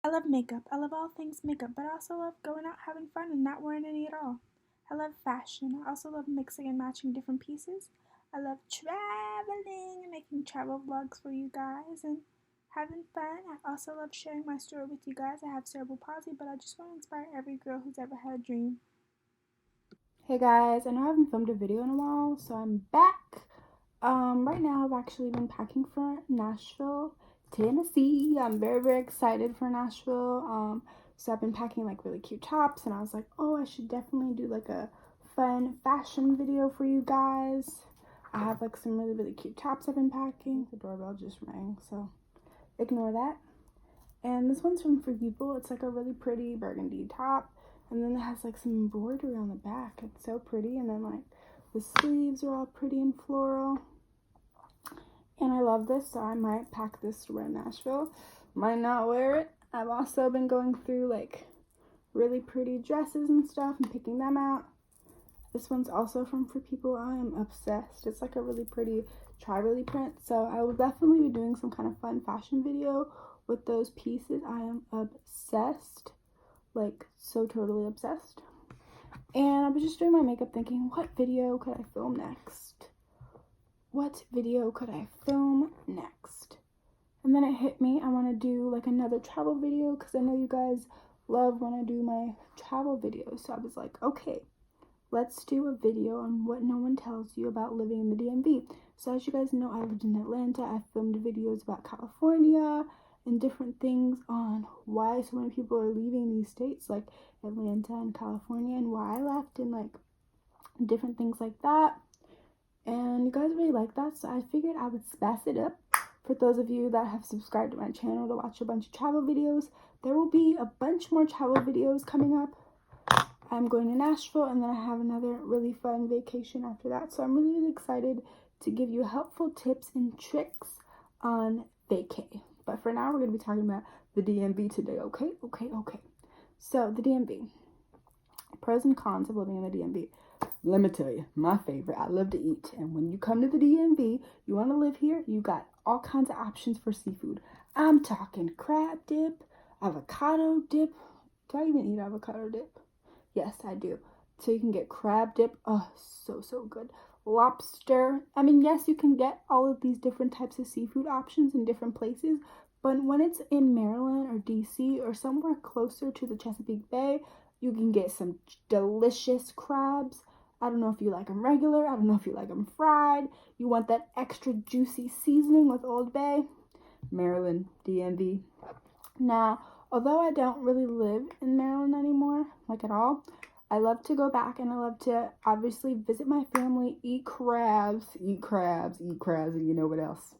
I love makeup. I love all things makeup, but I also love going out having fun and not wearing any at all. I love fashion. I also love mixing and matching different pieces. I love traveling and making travel vlogs for you guys and having fun. I also love sharing my story with you guys. I have cerebral palsy, but I just want to inspire every girl who's ever had a dream. Hey guys, I know I haven't filmed a video in a while, so I'm back. Right now I've actually been packing for Nashville, Tennessee. I'm very excited for Nashville. So I've been packing like really cute tops, and I was like, oh, I should definitely do like a fun fashion video for you guys. I have like some really cute tops I've been packing. The doorbell just rang, so ignore that. And this one's from Free People. It's like a really pretty burgundy top. And then it has like some embroidery on the back. It's so pretty. And then like the sleeves are all pretty and floral. And I love this, so I might pack this to wear in Nashville. Might not wear it. I've also been going through like really pretty dresses and stuff and picking them out. This one's also from Free People. I am obsessed. It's like a really pretty travel print. So I will definitely be doing some kind of fun fashion video with those pieces. I am obsessed. Like, so totally obsessed. And I was just doing my makeup thinking, what video could I film next? What video could I film next? And then it hit me, I want to do like another travel video because I know you guys love when I do my travel videos. So I was like, okay, let's do a video on what no one tells you about living in the DMV. So as you guys know, I lived in Atlanta. I filmed videos about California and different things on why so many people are leaving these states like Atlanta and California and why I left and like different things like that. And you guys really like that, so I figured I would spice it up. For those of you that have subscribed to my channel to watch a bunch of travel videos, there will be a bunch more travel videos coming up. I'm going to Nashville and then I have another really fun vacation after that. So I'm really excited to give you helpful tips and tricks on vacay. But for now, we're going to be talking about the DMV today, okay? So the DMV, pros and cons of living in the DMV. Let me tell you, my favorite, I love to eat. And when you come to the DMV, you want to live here, you got all kinds of options for seafood. I'm talking crab dip, avocado dip. Do I even eat avocado dip? Yes, I do. So you can get crab dip. Oh, so good. Lobster. I mean, yes, you can get all of these different types of seafood options in different places. But when it's in Maryland or DC or somewhere closer to the Chesapeake Bay, you can get some delicious crabs. I don't know if you like them regular. I don't know if you like them fried. You want that extra juicy seasoning with Old Bay. Maryland, DMV. Now, although I don't really live in Maryland anymore, like at all, I love to go back and I love to obviously visit my family, eat crabs, and you know what else?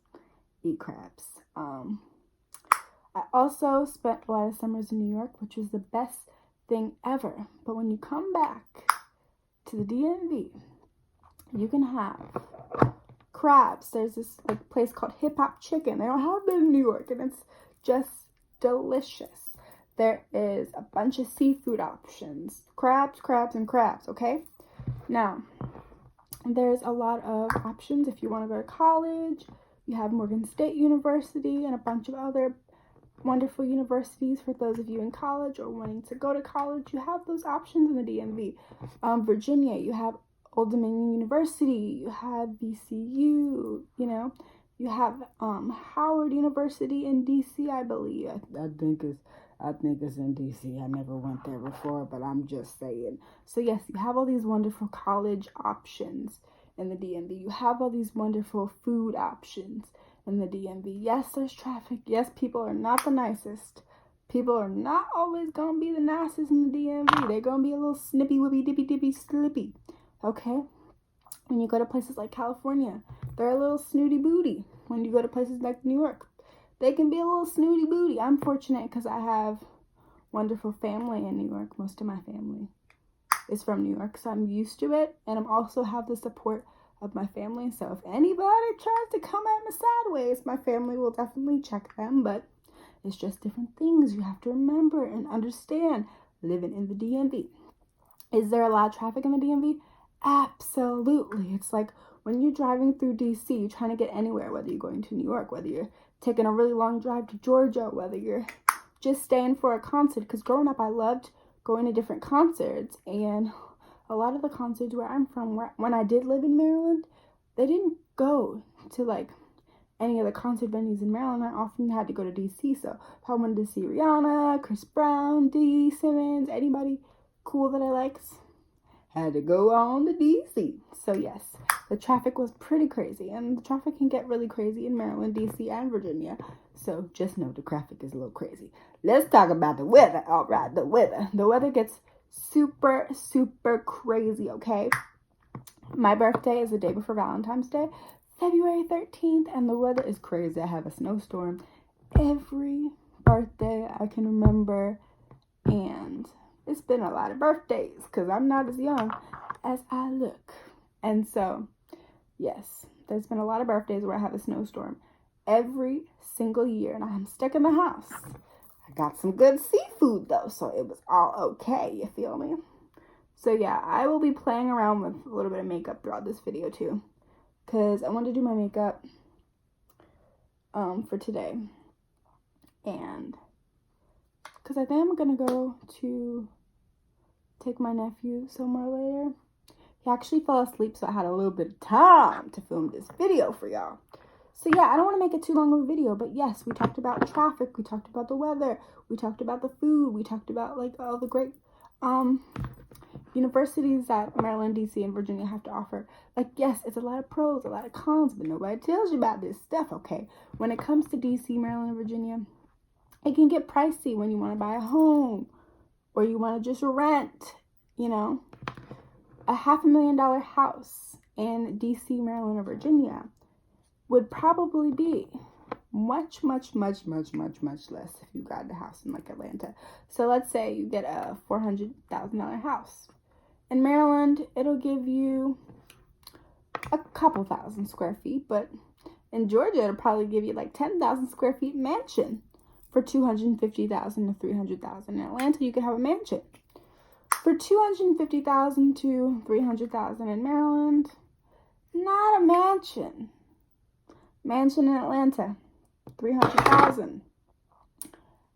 Eat crabs. I also spent a lot of summers in New York, which was the best thing ever. But when you come back to the DMV, you can have crabs. There's this like place called Hip Hop Chicken. They don't have it in New York, and it's just delicious. There is a bunch of seafood options. Crabs, okay? Now, there's a lot of options if you want to go to college. You have Morgan State University and a bunch of other wonderful universities for those of you in college or wanting to go to college. You have those options in the DMV. Virginia, you have Old Dominion University, you have VCU, you know, you have Howard University in DC, I believe. I think it's in DC. I never went there before, but I'm just saying. So yes, you have all these wonderful college options in the DMV. You have all these wonderful food options in the DMV. Yes, there's traffic. Yes, people are not the nicest. People are not always gonna be the nicest in the DMV. They're gonna be a little snippy, whippy, dippy, slippy. Okay? When you go to places like California, they're a little snooty booty. When you go to places like New York, they can be a little snooty booty. I'm fortunate because I have wonderful family in New York. Most of my family is from New York, so I'm used to it. And I'm also have the support of my family. So if anybody tries to come at me sideways, my family will definitely check them. But it's just different things you have to remember and understand living in the DMV. Is there a lot of traffic in the DMV? Absolutely. It's like when you're driving through DC, you're trying to get anywhere, whether you're going to New York, whether you're taking a really long drive to Georgia, whether you're just staying for a concert, because growing up I loved going to different concerts, and a lot of the concerts where I'm from, when I did live in Maryland, they didn't go to like any of the concert venues in Maryland. I often had to go to DC. So if I wanted to see Rihanna, Chris Brown, D. Simmons, anybody cool that I liked, had to go on to DC. So yes, the traffic was pretty crazy, and the traffic can get really crazy in Maryland, DC, and Virginia. So just know the traffic is a little crazy. Let's talk about the weather. All right, the weather. The weather gets super, super crazy, okay? My birthday is the day before Valentine's Day, February 13th, and the weather is crazy. I have a snowstorm every birthday I can remember, and it's been a lot of birthdays because I'm not as young as I look. And so, yes, there's been a lot of birthdays where I have a snowstorm every single year, and I'm stuck in the house. I got some good seafood, though, so it was all okay, you feel me? So, yeah, I will be playing around with a little bit of makeup throughout this video, too, because I want to do my makeup for today, and because I think I'm going to go to take my nephew somewhere later. He actually fell asleep, so I had a little bit of time to film this video for y'all. So yeah, I don't want to make it too long of a video, but yes, we talked about traffic, we talked about the weather, we talked about the food, we talked about like all the great universities that Maryland, DC, and Virginia have to offer. Like, yes, it's a lot of pros, a lot of cons, but nobody tells you about this stuff, okay? When it comes to DC, Maryland, and Virginia, it can get pricey when you want to buy a home or you want to just rent, you know. A $500,000 house in DC, Maryland, or Virginia would probably be much less if you got the house in like Atlanta. So let's say you get a $400,000 house. In Maryland, it'll give you a couple thousand square feet, but in Georgia, it'll probably give you like 10,000 square feet mansion for $250,000 to $300,000. In Atlanta, you could have a mansion for $250,000 to $300,000. In Maryland, not a mansion. Mansion in Atlanta, $300,000.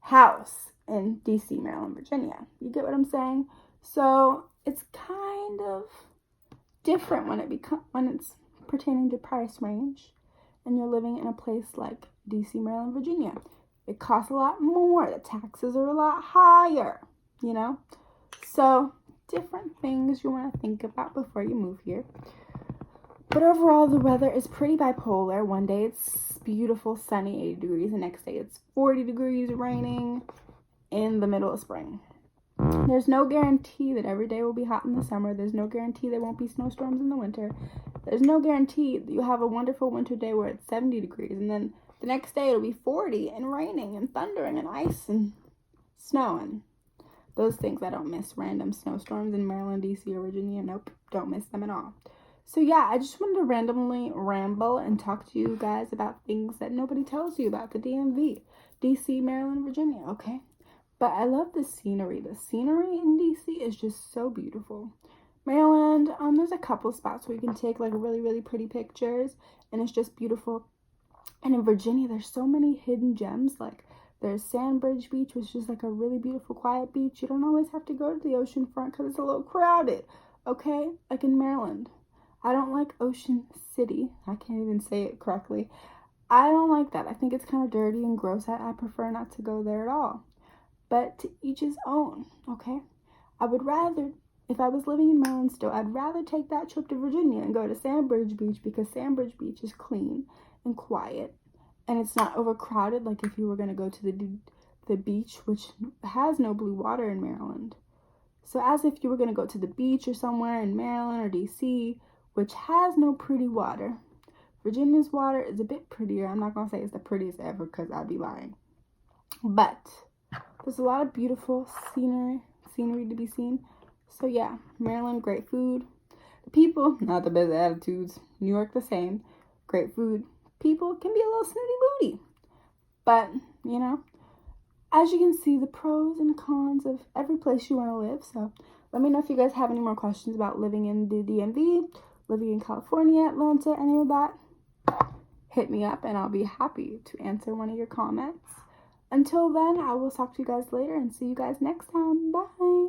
House in DC, Maryland, Virginia. You get what I'm saying? So it's kind of different when it's pertaining to price range, and you're living in a place like DC, Maryland, Virginia. It costs a lot more. The taxes are a lot higher, you know? So different things you want to think about before you move here. But overall, the weather is pretty bipolar. One day it's beautiful, sunny, 80 degrees. The next day it's 40 degrees, raining in the middle of spring. There's no guarantee that every day will be hot in the summer. There's no guarantee there won't be snowstorms in the winter. There's no guarantee that you have a wonderful winter day where it's 70 degrees. And then the next day it'll be 40 and raining and thundering and ice and snowing. Those things I don't miss. Random snowstorms in Maryland, DC, or Virginia. Nope, don't miss them at all. So yeah, I just wanted to randomly ramble and talk to you guys about things that nobody tells you about the DMV. DC, Maryland, Virginia, okay? But I love the scenery. The scenery in DC is just so beautiful. Maryland, there's a couple spots where you can take like really pretty pictures, and it's just beautiful. And in Virginia, there's so many hidden gems. Like there's Sandbridge Beach, which is like a really beautiful, quiet beach. You don't always have to go to the ocean front because it's a little crowded, okay? Like in Maryland. I don't like Ocean City. I can't even say it correctly. I don't like that. I think it's kind of dirty and gross. I prefer not to go there at all. But to each his own, okay? I would rather, if I was living in Maryland still, I'd rather take that trip to Virginia and go to Sandbridge Beach, because Sandbridge Beach is clean and quiet, and it's not overcrowded like if you were going to go to the beach, which has no blue water in Maryland. So as if you were going to go to the beach or somewhere in Maryland or DC, which has no pretty water. Virginia's water is a bit prettier. I'm not going to say it's the prettiest ever because I'd be lying. But there's a lot of beautiful scenery to be seen. So yeah, Maryland, great food. The people, not the best attitudes. New York, the same. Great food. People can be a little snooty booty. But, you know, as you can see, the pros and cons of every place you want to live. So let me know if you guys have any more questions about living in the DMV, living in California, Atlanta, any of that. Hit me up and I'll be happy to answer one of your comments. Until then, I will talk to you guys later and see you guys next time. Bye.